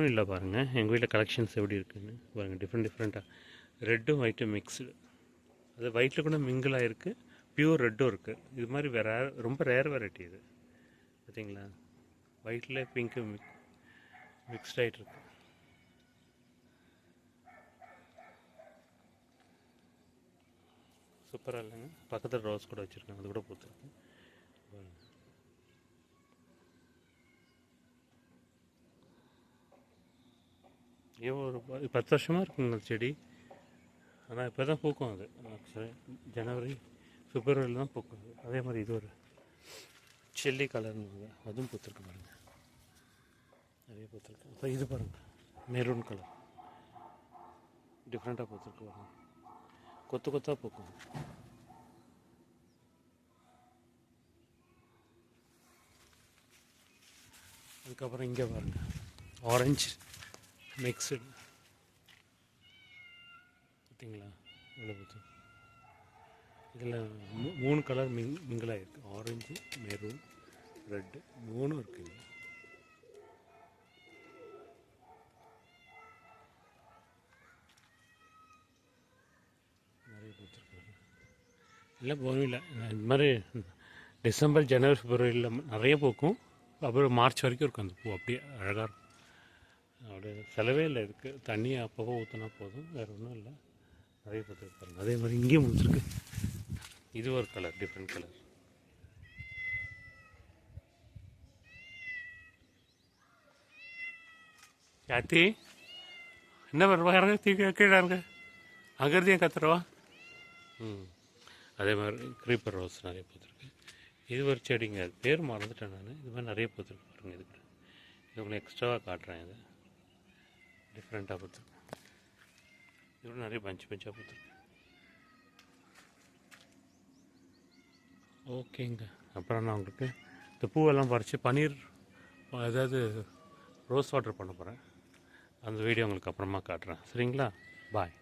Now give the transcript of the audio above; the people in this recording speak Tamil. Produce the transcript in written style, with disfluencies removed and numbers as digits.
இல்லை பாருங்கள் எங்கள் வீட்டில் கலெக்ஷன்ஸ் எப்படி இருக்குன்னு பாருங்கள். டிஃப்ரெண்ட்டாக ரெட்டும் ஒயிட்டும் மிக்ஸ்டு. அது ஒயிட்டில் கூட மிங்கிளாக இருக்குது, பியூர் ரெட்டும் இருக்குது. இது மாதிரி ரொம்ப ரேர் வெரைட்டி இது பார்த்தீங்களா. ஒயிட்டில் பிங்க்கு மிக்ஸ்ட் ஆகிட்டு இருக்கு. சூப்பராக இல்லைங்க. பக்கத்தில் ரோஸ் கூட வச்சுருக்காங்க, அது கூட பூத்துருக்கு. ஒரு 10 வருஷமாக இருக்குங்க செடி. ஆனால் இப்போ தான் பூக்கும் அது. ஜனவரி பிப்ரவரியில் தான் பூக்கும். அதே மாதிரி இது ஒரு சில்லி கலர்னு அதுவும் பூத்துருக்கு பாருங்கள், நிறைய பூத்துருக்கு. அப்புறம் இது பாருங்கள், மெரூன் கலர் டிஃப்ரெண்ட்டாக பூத்துருக்கு பாருங்கள், கொத்து கொத்தாக பூக்கும். அதுக்கப்புறம் இங்கே பாருங்கள், ஆரஞ்சு மிக்சடு பார்த்தீங்களா, இவ்வளோ பூத்து. இதில் 3 கலர் மிங்கிளாக இருக்குது. ஆரஞ்சு, மெரூன், ரெட்டு 3 இருக்குது. நிறைய பூத்துருக்கு. இல்லை போகணும் இல்லை, இது மாதிரி டிசம்பர் ஜனவரி பிப்ரவரியில் நிறைய பூக்கும். அப்புறம் மார்ச் வரைக்கும் இருக்கும் அந்த பூ. அப்படியே அழகாக இருக்கும். அப்படியே செலவே இல்லை இதுக்கு, தண்ணியை அப்பப்போ ஊற்றினா போதும், வேறு ஒன்றும் இல்லை. நிறைய பூத்துருக்கு பாருங்கள். அதே மாதிரி இங்கேயும் முடிச்சிருக்கு. இது ஒரு கலர், டிஃப்ரெண்ட் கலர். யாத்தி என்ன வருவா, இறங்க கீழே இறங்க, அங்கேருந்தையும் கத்துறவா. அதே மாதிரி க்ரீப்பர் ரோஸ் நிறைய பூத்துருக்கு. இது ஒரு செடிங்க, அது பேர் மறந்துட்டேன் நான். இது மாதிரி நிறைய பூத்துருக்கு பாருங்கள். இதுக்கு இது உங்களுக்கு எக்ஸ்ட்ராவாக காட்டுறேன். இது டிஃப்ரெண்ட்டாக பூத்துருக்கு. இது நிறைய பஞ்சாக பூத்துருக்கு. ஓகேங்க. அப்புறம் நான் உங்களுக்கு இந்த பூவெல்லாம் பறித்து பன்னீர் ஏதாவது ரோஸ் வாட்டர் பண்ண போகிறேன். அந்த வீடியோ உங்களுக்கு அப்புறமா காட்டுறேன். சரிங்களா, பாய்.